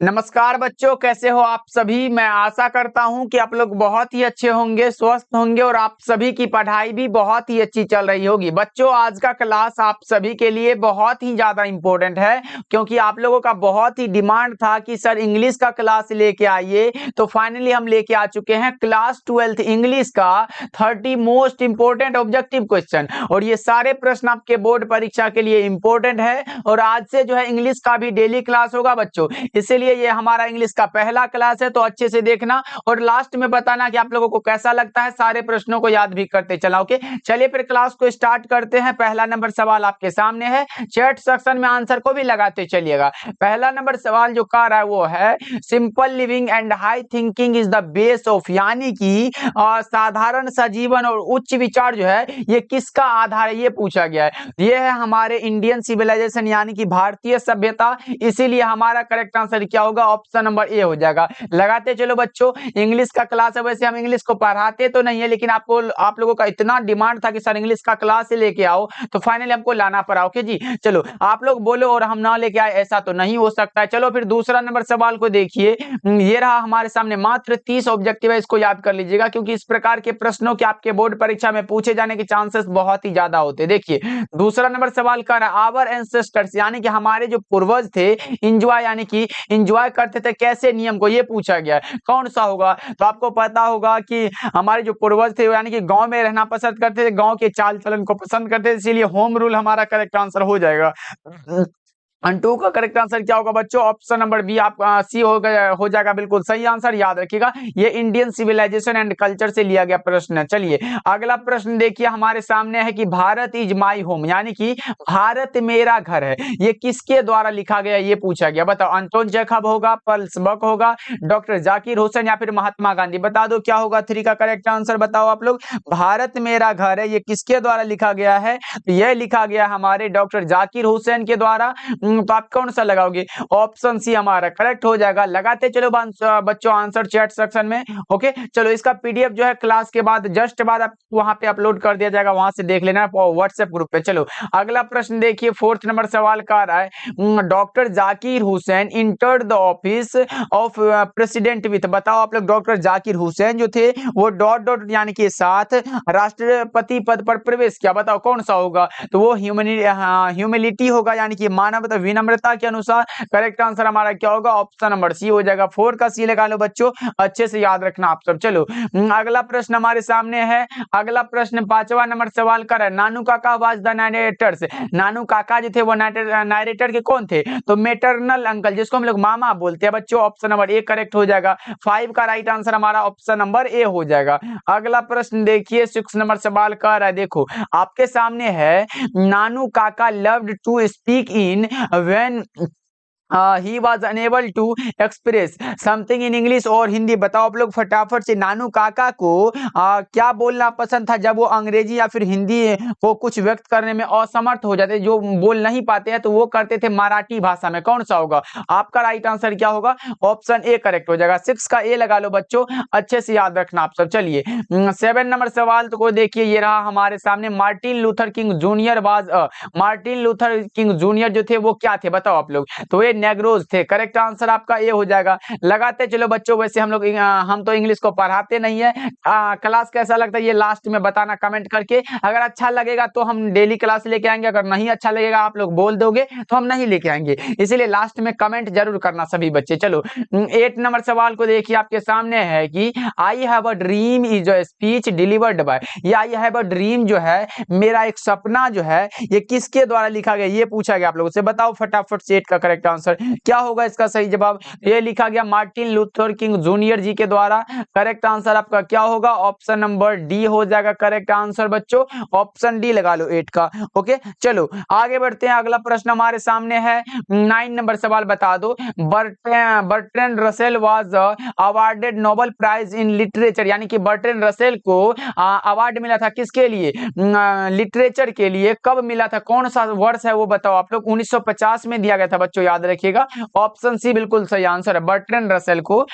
नमस्कार बच्चों, कैसे हो आप सभी। मैं आशा करता हूं कि आप लोग बहुत ही अच्छे होंगे, स्वस्थ होंगे और आप सभी की पढ़ाई भी बहुत ही अच्छी चल रही होगी। बच्चों, आज का क्लास आप सभी के लिए बहुत ही ज्यादा इम्पोर्टेंट है, क्योंकि आप लोगों का बहुत ही डिमांड था कि सर इंग्लिश का क्लास लेके आइए। तो फाइनली हम लेके आ चुके हैं क्लास 12th इंग्लिश का 30 मोस्ट इंपोर्टेंट ऑब्जेक्टिव क्वेश्चन, और ये सारे प्रश्न आपके बोर्ड परीक्षा के लिए इंपॉर्टेंट है। और आज से जो है इंग्लिश का भी डेली क्लास होगा बच्चों, इसीलिए ये हमारा इंग्लिश का पहला क्लास है। तो अच्छे से देखना और लास्ट में बताना कि आप लोगों को कैसा लगता है। सारे प्रश्नों को याद भी करते चला। ओके, चलिए फिर क्लास को स्टार्ट करते हैं। पहला नंबर सवाल आपके सामने है, चैट सेक्शन में आंसर को भी लगाते चलिएगा। पहला नंबर सवाल जो कर रहा है वो है, simple living and high thinking is the base of, यानी कि साधारण सजीवन और उच्च विचार जो है ये किसका आधार है, ये पूछा गया है। ये है हमारे इंडियन सिविलाइजेशन, यानी कि भारतीय सभ्यता। इसीलिए हमारा करेक्ट आंसर क्या होगा, ऑप्शन नंबर ए हो जाएगा। लगाते चलो बच्चों, इंग्लिश का क्लास है। वैसे हम इंग्लिश को पढ़ाते तो नहीं है, लेकिन आप लोगों का इतना डिमांड था कि सर इंग्लिश का क्लास ही लेके आओ, तो फाइनली हमको लाना पड़ा। ओके जी, चलो आप लोग बोलो और हम ना लेके आए, ऐसा तो नहीं हो सकता है। चलो फिर दूसरा नंबर सवाल को देखिए। ये रहा हमारे सामने, मात्र 30 ऑब्जेक्टिव है, इसको याद कर लीजिएगा, क्योंकि इस प्रकार के प्रश्नों के आपके बोर्ड परीक्षा में पूछे जाने के चांसेस बहुत ही ज्यादा होते। देखिए दूसरा नंबर सवाल का रहा, आवर एंसेस्टर्स, यानी कि हमारे जो पूर्वज थे, इंजॉय यानी कि इंजॉय करते थे कैसे नियम को, ये पूछा गया है। कौन सा होगा, तो आपको पता होगा कि हमारे जो पूर्वज थे यानी कि गांव में रहना पसंद करते थे, गांव के चाल चलन को पसंद करते थे, इसीलिए होम रूल हमारा करेक्ट आंसर हो जाएगा। टू का करेक्ट आंसर क्या होगा बच्चों, ऑप्शन नंबर बी आप सी हो जाएगा बिल्कुल सही आंसर। याद रखिएगा, ये इंडियन सिविलाइजेशन एंड कल्चर से लिया गया प्रश्न है। चलिए अगला प्रश्न देखिए हमारे सामने है कि भारत इज माई होम, यानी कि भारत मेरा घर है, ये किसके द्वारा लिखा गया, ये पूछा गया। बताओ, अंतोन जैकब होगा, पर्ल्स बक होगा, डॉक्टर जाकिर हुसैन या फिर महात्मा गांधी। बता दो क्या होगा, थ्री का करेक्ट आंसर बताओ आप लोग। भारत मेरा घर है, ये किसके द्वारा लिखा गया है, तो यह लिखा गया हमारे डॉक्टर जाकिर हुसैन के द्वारा। तो आप कौन सा लगाओगे, ऑप्शन सी हमारा करेक्ट हो जाएगा। लगाते चलो बच्चों आंसर चैट सेक्शन में। ओके, चलो इसका पीडीएफ जो है क्लास के बाद जस्ट बाद आप वहां पे अपलोड कर दिया जाएगा, वहां से देख लेना व्हाट्सएप ग्रुप पे। चलो अगला प्रश्न देखिए, फोर्थ नंबर सवाल का आ रहा है, doctor Zakir Hussain entered the office of president with. बताओ आप लोग, डॉक्टर जाकिर हुसैन जो थे वो डॉट डॉट यानी कि साथ राष्ट्रपति पद पर प्रवेश किया। बताओ कौन सा होगा, तो वो ह्यूमिलिटी होगा, यानी कि मानवता विनम्रता के अनुसार। करेक्ट आंसर हमारा क्या होगा, ऑप्शन नंबर सी हो जाएगा। 4 का सी लगा लो बच्चों, अच्छे से याद रखना आप सब। चलो अगला प्रश्न हमारे सामने है। अगला प्रश्न 5वां नंबर सवाल का है, नानू काका वाज द नरेटर्स। नानू काका जो थे वो नरेटर के कौन थे, तो मेटरनल अंकल, जिसको हम लोग मामा बोलते हैं बच्चों। ऑप्शन नंबर ए करेक्ट हो जाएगा। 5 का राइट आंसर हमारा ऑप्शन नंबर ए हो जाएगा। अगला प्रश्न देखिए, 6 नंबर सवाल का है, देखो आपके सामने है, नानू काका loved to speak in when he was unable to express something in English और हिंदी। बताओ आप लोग फटाफट से, नानू काका को क्या बोलना पसंद था जब वो अंग्रेजी या फिर हिंदी को कुछ व्यक्त करने में असमर्थ हो जाते, जो बोल नहीं पाते हैं, तो वो करते थे मराठी भाषा में। कौन सा होगा, आपका राइट आंसर क्या होगा, ऑप्शन ए करेक्ट हो जाएगा। 6 का ए लगा लो बच्चों, अच्छे से याद रखना आप सब। चलिए 7 नंबर सवाल तो को देखिए, ये रहा हमारे सामने, Martin Luther king junior was Martin Luther king junior जो थे वो क्या थे, बताओ आप लोग, तो ये नेग्रोज थे। करेक्ट आंसर आपका ये हो जाएगा। लगाते चलो बच्चों, वैसे हम तो इंग्लिश को पढ़ाते नहीं है। क्लास कैसा लगता है ये लास्ट में बताना कमेंट करके। अगर अच्छा लगेगा तो हम डेली क्लास लेके आएंगे, अगर नहीं अच्छा लगेगा आप लोग बोल दोगे तो हम नहीं लेके आएंगे, इसीलिए लास्ट में कमेंट जरूर करना सभी बच्चे। चलो 8 नंबर सवाल को देखिए, आपके सामने है कि I have a dream is a speech delivered by. ये आई हैव अ ड्रीम जो है, मेरा एक सपना जो है, ये किसके द्वारा लिखा गया, ये पूछा गया आप लोगों से। बताओ फटाफट से 8 का करेक्ट आंसर क्या होगा, इसका सही जवाब ये लिखा गया मार्टिन लूथर किंग जूनियर जी के द्वारा। करेक्ट आंसर आपका क्या होगा, ऑप्शन नंबर डी हो जाएगा करेक्ट आंसर बच्चों। ऑप्शन डी लगा लो 8 का। ओके, चलो आगे बढ़ते हैं। अगला प्रश्न हमारे सामने है, 9 नंबर सवाल बता दो, Bertrand Russell was awarded Nobel prize in literature, यानी कि बर्ट्रैंड रसेल को अवार्ड मिला था किसके लिए, लिटरेचर के लिए। कब मिला था, कौन सा वर्ष है वो बताओ आप लोग। 1950 में दिया गया था बच्चों, याद रखिएगा। ऑप्शन सी बिल्कुल सही आंसर है, बर्ट्रैंड रसेल को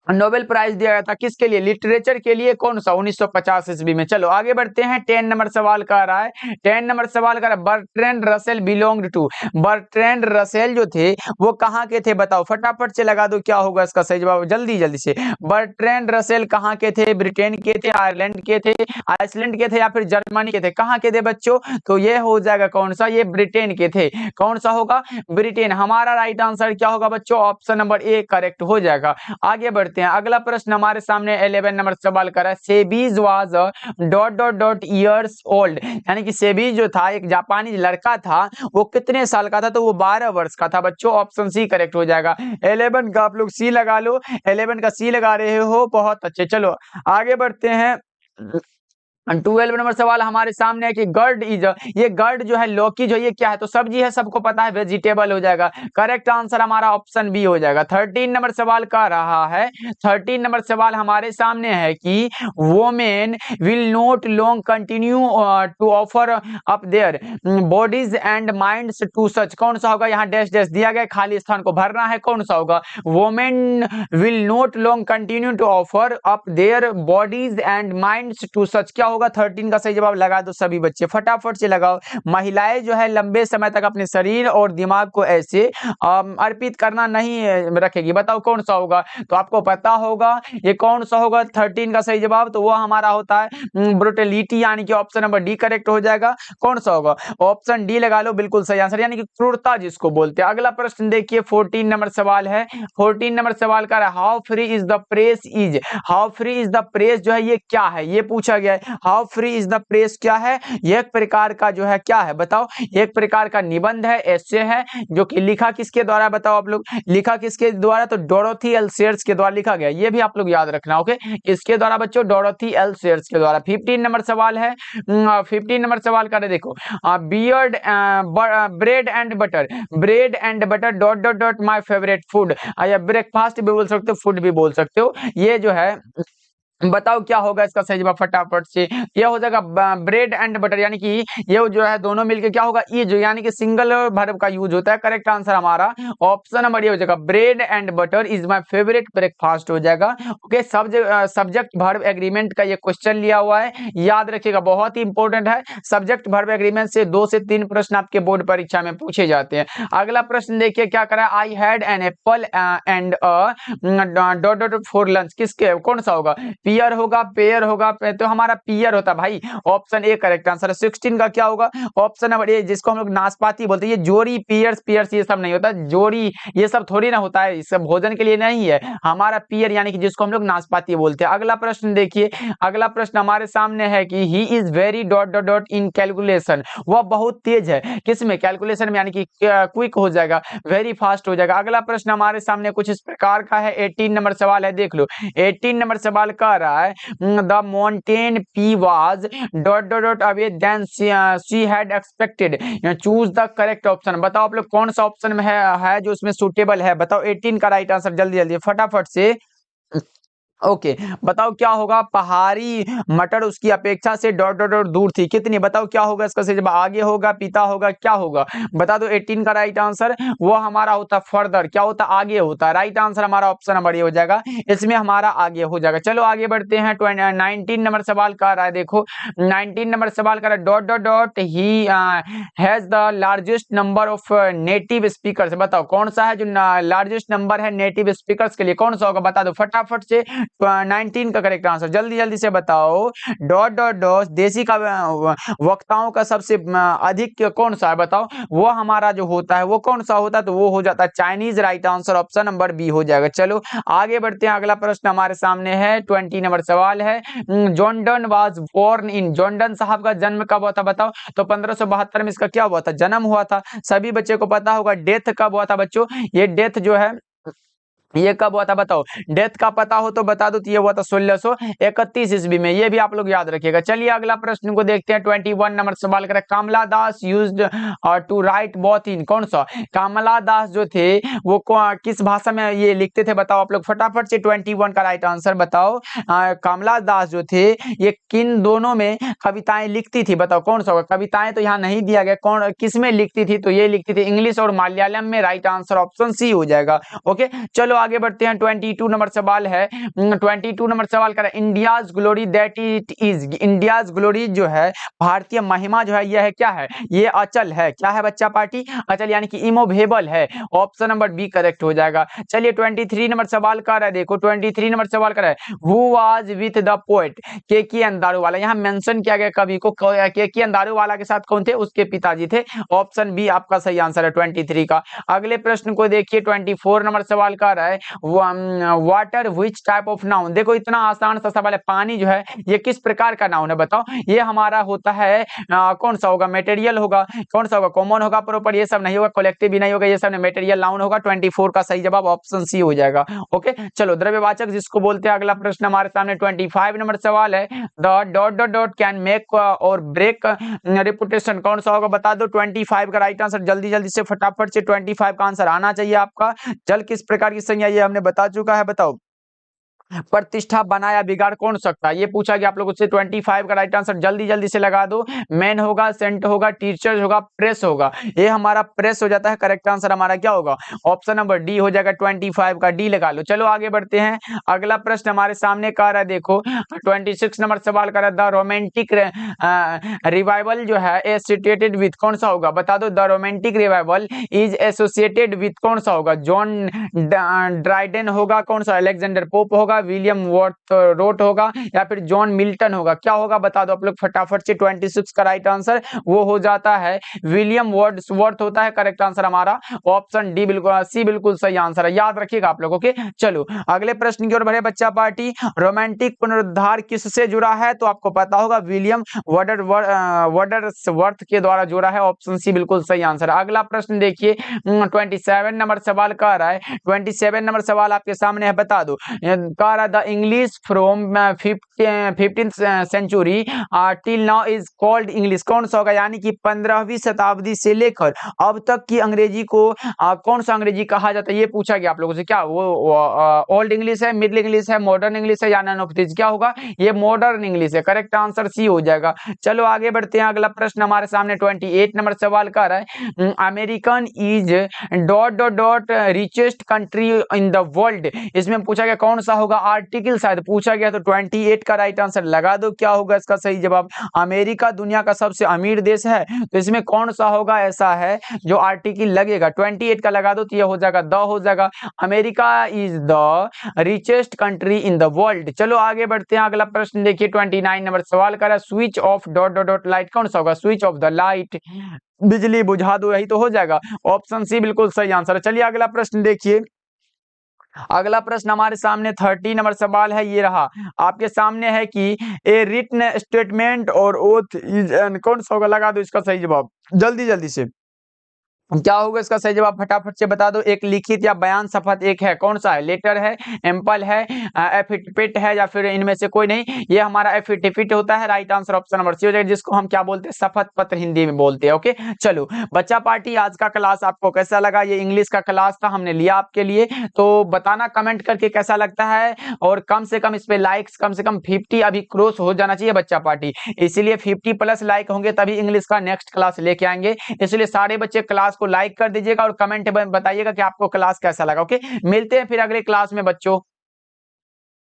नोबेल प्राइज दिया गया था किसके लिए? लिटरेचर के लिए। कौन सा? 1950 ईस्वी में। चलो आगे बढ़ते हैं। 10 नंबर सवाल का रहा है। 10 नंबर सवाल का Bertrand Russell belonged to. Bertrand Russell जो थे वो कहाँ के थे बताओ, फटाफट से लगा दो, क्या होगा इसका सही जवाब, जल्दी जल्दी से। बर्ट्रैंड रसेल कहाँ के थे? ब्रिटेन के थे, आयरलैंड के थे, आइसलैंड के थे, या फिर जर्मनी के थे? कहाँ के थे बच्चों? तो ये हो जाएगा कौन सा? ये ब्रिटेन के थे। कौन सा होगा? ब्रिटेन। हमारा राइट आंसर क्या होगा बच्चों? ऑप्शन नंबर ए करेक्ट हो जाएगा। आगे बढ़ते हैं। अगला प्रश्न हमारे सामने 11 नंबर सवाल कर रहा है। Sebi's was dot dot dot years old, यानी कि सेबीज जो था एक जापानी लड़का था, वो कितने साल का था? तो वो 12 वर्ष का था बच्चों। ऑप्शन सी करेक्ट हो जाएगा। 11 का आप लोग सी लगा लो, 11 का सी लगा रहे हो, बहुत अच्छे। चलो आगे बढ़ते हैं। 12 नंबर सवाल हमारे सामने है कि गर्ड इज, ये गर्ड जो है लौकी जो ये क्या है? तो सब्जी है, सबको पता है, वेजिटेबल हो जाएगा। करेक्ट आंसर हमारा ऑप्शन बी हो जाएगा। 13 नंबर सवाल का रहा है। 13 नंबर सवाल हमारे सामने है कि women will not long continue to offer up their bodies and minds to such. कौन सा होगा? यहाँ डैश डैश दिया गया, खाली स्थान को भरना है। कौन सा होगा? Women will not long continue to offer up their bodies and minds to such, क्या होगा? 13 का सही जवाब लगा दो सभी बच्चे, फटाफट से लगाओ। महिलाएं जो है लंबे समय तक अपने शरीर और दिमाग को ऐसे अर्पित करना नहीं रखेगी। बताओ कौन सा होगा? तो आपको पता होगा ये कौन सा होगा 13 का सही जवाब, तो वो हमारा होता है ब्रुटलिटी, यानी कि ऑप्शन नंबर डी करेक्ट हो जाएगा। कौन सा होगा? ऑप्शन डी लगा लो, बिल्कुल सही आंसर, यानी कि क्रूरता जिसको बोलते हैं। अगला प्रश्न देखिए, 14 नंबर सवाल है। 14 नंबर सवाल का how free is the press is. How free is the press जो है ये क्या है? ये पूछा गया है। How free is the press क्या है? ये एक प्रकार का जो है क्या है बताओ? एक प्रकार का निबंध है, एस्से है, जो कि लिखा किसके द्वारा बताओ आप लोग? लिखा किसके द्वारा? तो डोरोथी एल सेयर्स के द्वारा लिखा गया। ये भी आप लोग याद रखना। ओके, किसके द्वारा बच्चों? डोरोथी एल सेयर्स के द्वारा। 15 नंबर सवाल है। 15 नंबर सवाल का देखो, beard bread and butter, bread and butter dot dot dot my favourite food, या ब्रेकफास्ट भी बोल सकते हो, फूड भी बोल सकते हो। ये जो है बताओ क्या होगा इसका सही जवाब फटाफट से? ये हो जाएगा ब्रेड एंड बटर, यानी कि ये जो है दोनों मिलके क्या होगा? ये जो, यानी कि सिंगल वर्ब का यूज होता है। करेक्ट आंसर हमारा ऑप्शन नंबर ये हो जाएगा, bread and butter is my favourite breakfast हो जाएगा। ओके, सब्जेक्ट वर्ब एग्रीमेंट का ये क्वेश्चन लिया हुआ है, याद रखिएगा, बहुत ही इंपॉर्टेंट है। सब्जेक्ट वर्ब एग्रीमेंट से 2 से 3 प्रश्न आपके बोर्ड परीक्षा में पूछे जाते हैं। अगला प्रश्न देखिए क्या करा, I had an apple and dot dot for lunch, किसके? कौन सा होगा? पियर होगा, पेयर होगा? तो हमारा पियर होता भाई, ऑप्शन ए करेक्ट आंसर है। 16 का क्या होगा? ऑप्शन नंबर ए, जिसको हम लोग नाशपाती बोलते हैं। ये जोरी, पियर्स पियर्स ये सब नहीं होता, जोरी ये सब थोड़ी ना होता है, सब भोजन के लिए नहीं है। हमारा पियर यानी कि जिसको हम लोग नाशपाती बोलते हैं। अगला प्रश्न देखिए, अगला प्रश्न हमारे सामने है कि he is very dot dot dot in calculation, वह बहुत तेज है किसमें? कैलकुलेशन में, यानी कि क्विक हो जाएगा, वेरी फास्ट हो जाएगा। अगला प्रश्न हमारे सामने कुछ इस प्रकार का है। 18 नंबर सवाल है, देख लो। 18 नंबर सवाल का रहा है, the mountain peak was dot dot dot away than she had expected, choose the correct option. बताओ आप लोग कौन सा ऑप्शन में है जो इसमें सुटेबल है? बताओ 18 का राइट आंसर जल्दी जल्दी फटाफट से। ओके, बताओ क्या होगा? पहाड़ी मटर उसकी अपेक्षा से डॉट डॉट डॉट दूर थी, कितनी? बताओ क्या होगा इसका सही जवाब? आगे होगा, पिता होगा, क्या होगा? बता दो 18 का राइट आंसर। वो हमारा होता फर्दर, क्या होता? आगे होता। राइट आंसर हमारा ऑप्शन नंबर ये हो जाएगा, इसमें हमारा आगे हो जाएगा। चलो आगे बढ़ते हैं। 19 नंबर सवाल का रहा है, देखो 19 नंबर सवाल का रहा है, dot dot dot he has the largest number of native speakers. बताओ कौन सा है जो लार्जेस्ट नंबर है नेटिव स्पीकर्स के लिए? कौन सा होगा? बता दो फटाफट से। 19 का करेक्ट आंसर जल्दी जल्दी से बताओ। डॉट डॉट डॉट देशी का वक्ताओं का सबसे अधिक कौन सा है? बताओ वो हमारा जो होता है वो कौन सा होता है? तो वो हो जाता है Chinese. Right answer option number b हो जाएगा। चलो आगे बढ़ते हैं। अगला प्रश्न हमारे सामने है, 20 नंबर सवाल है। Jordan was born in, Jordan साहब का जन्म कब हुआ था? बताओ। तो 1572 में इसका क्या हुआ था? जन्म हुआ था। सभी बच्चे को पता होगा। डेथ कब हुआ था बच्चों? ये डेथ जो है ये कब हुआ था? बताओ। डेथ का पता हो तो बता दो। तो ये हुआ था 1631 ईस्वी में। ये भी आप लोग याद रखिएगा। चलिए अगला प्रश्न को देखते हैं। 21 नंबर सवाल करें, Kamala Das used to write both in, कौन सा? कमला दास जो थे वो किस भाषा में ये लिखते थे? बताओ आप लोग फटाफट से। 21 का राइट आंसर बताओ। कमला दास जो थे ये किन दोनों में कविताएं लिखती थी? बताओ कौन सा होगा? कविताएं तो यहाँ नहीं दिया गया, कौन किस में लिखती थी? तो ये लिखती थी इंग्लिश और मलयालम में। राइट आंसर ऑप्शन सी हो जाएगा। ओके, चलो आगे बढ़ते हैं। 22 नंबर सवाल है। 22 नंबर सवाल कर India's glory that it is. India's glory जो है, भारतीय महिमा जो है, यह है क्या है? ये अचल है। क्या है बच्चा पार्टी? अचल यानी कि इमोवेबल है। ऑप्शन नंबर बी करेक्ट हो जाएगा। चलिए 23 नंबर सवाल कर रहा है। देखो 23 नंबर सवाल कर रहा है, who was with the poet के अंदारू वाला। यहाँ मेंशन किया गया कवि को, के अंदारू वाला के साथ कौन थे? उसके पिताजी थे। ऑप्शन बी आपका सही आंसर है 23 का। अगले प्रश्न को देखिए 24 नंबर सवाल का रहा है, water which type of noun. देखो इतना आसान सा सवाल है, पानी जो है ये किस प्रकार का नाउन है बताओ? ये हमारा होता है कौन सा होगा? मटेरियल होगा। कौन सा होगा? कॉमन होगा, प्रॉपर ये सब नहीं होगा, कलेक्टिव भी नहीं होगा, ये सब मटेरियल नाउन होगा। 24 का सही जवाब ऑप्शन सी हो जाएगा। ओके चलो, द्रव्यवाचक जिसको बोलते हैं। अगला प्रश्न हमारे सामने 25 नंबर सवाल है, the dot dot dot can make और ब्रेक रेपुटेशन। कौन सा होगा बता दो? 25 का राइट आंसर जल्दी जल्दी से फटाफट से 25 का आंसर आना चाहिए आपका। जल किस प्रकार की संज्ञा, ये हमने बता चुका है, बताओ। प्रतिष्ठा बनाया बिगाड़ कौन सकता है? ये पूछा गया आप लोगों से। 25 का राइट आंसर जल्दी जल्दी से लगा दो। मैन होगा, सेंट होगा, टीचर होगा, प्रेस होगा। ये हमारा प्रेस हो जाता है। करेक्ट आंसर हमारा क्या होगा? ऑप्शन नंबर डी हो जाएगा। 25 का डी लगा लो। चलो आगे बढ़ते हैं। अगला प्रश्न हमारे सामने का रहा है, देखो 26 नंबर सवाल का रहा है, द रोमांटिक रिवाइवल जो है एसोसिएटेड विथ। कौन सा होगा बता दो? The romantic revival is associated with. कौन सा होगा? जॉन ड्राइडेन होगा, कौन सा? अलेक्जेंडर पोप होगा, विलियम वर्थ रोट होगा, या फिर जॉन मिल्टन होगा? क्या होगा बता दो आप लोग फटाफट से। 26 का राइट आंसर वो हो जाता है विलियम वर्ड्सवर्थ होता है। करेक्ट आंसर हमारा ऑप्शन डी बिल्कुल, सी बिल्कुल सही आंसर है। याद रखिएगा आप लोग। ओके चलो अगले प्रश्न की ओर बढ़े बच्चा पार्टी। रोमांटिक पुनरुद्धार किससे जुड़ा है? तो आपको पता होगा विलियम वर्ड्सवर्थ के द्वारा जुड़ा है। ऑप्शन सी बिल्कुल सही आंसर। अगला प्रश्न देखिए 27 नंबर सवाल का रहा है। 27 नंबर सवाल आपके सामने है, बता दो। The English from 15th century till now is called English. कौन सा होगा? यानी कि 15वीं शताब्दी से लेकर अब तक की अंग्रेजी को कौन सा अंग्रेजी कहा जाता है? ये पूछा गया आप लोगों से। क्या वो ओल्ड इंग्लिश है, मिडिल इंग्लिश है, मॉडर्न इंग्लिश है, या नन ऑफ दिस? क्या होगा? ये मॉडर्न इंग्लिश है। करेक्ट आंसर सी हो जाएगा। चलो आगे बढ़ते हैं। अगला प्रश्न हमारे सामने 28 नंबर सवाल का रहा है, American is dot dot dot richest country in the world. इसमें पूछा गया कौन सा होगा? आर्टिकल शायद पूछा गया, तो 28 का राइट आंसर लगा दो। क्या होगा इसका सही जवाब? अमेरिका दुनिया का सबसे अमीर देश है, तो इसमें कौन सा होगा ऐसा है जो आर्टिकल लगेगा? 28 का लगा दो तो ये हो जाएगा द हो जाएगा। America is the richest country in the world. चलो आगे बढ़ते हैं। अगला प्रश्न देखिए 29 नंबर सवाल का है, switch off dot dot dot light. कौन सा होगा? स्विच ऑफ द लाइट, बिजली बुझा दो, यही तो हो जाएगा। ऑप्शन सी बिल्कुल सही आंसर है। चलिए अगला प्रश्न देखिए। अगला प्रश्न हमारे सामने 30 नंबर सवाल है, ये रहा आपके सामने है कि ए रिटन स्टेटमेंट और ओथ इज एन। कौन सा होगा? लगा दो इसका सही जवाब जल्दी जल्दी से। क्या होगा इसका सही जवाब? फटाफट से बता दो। एक लिखित या बयान, शपथ एक है। कौन सा है? लेटर है, एम्पल है, एफिडेविट है, या फिर इनमें से कोई नहीं? ये हमारा एफिडेविट होता है। Right answer option number c हो जाएगा, जिसको हम क्या बोलते हैं? शपथ पत्र हिंदी में बोलते हैं। ओके चलो बच्चा पार्टी, आज का क्लास आपको कैसा लगा? ये इंग्लिश का क्लास था, हमने लिया आपके लिए, तो बताना कमेंट करके कैसा लगता है। और कम से कम इस पे लाइक्स कम से कम 50 अभी क्रॉस हो जाना चाहिए बच्चा पार्टी। इसीलिए 50+ लाइक होंगे तभी इंग्लिश का नेक्स्ट क्लास लेके आएंगे। इसलिए सारे बच्चे क्लास को लाइक कर दीजिएगा और कमेंट में बताइएगा कि आपको क्लास कैसा लगा। ओके मिलते हैं फिर अगले क्लास में बच्चों।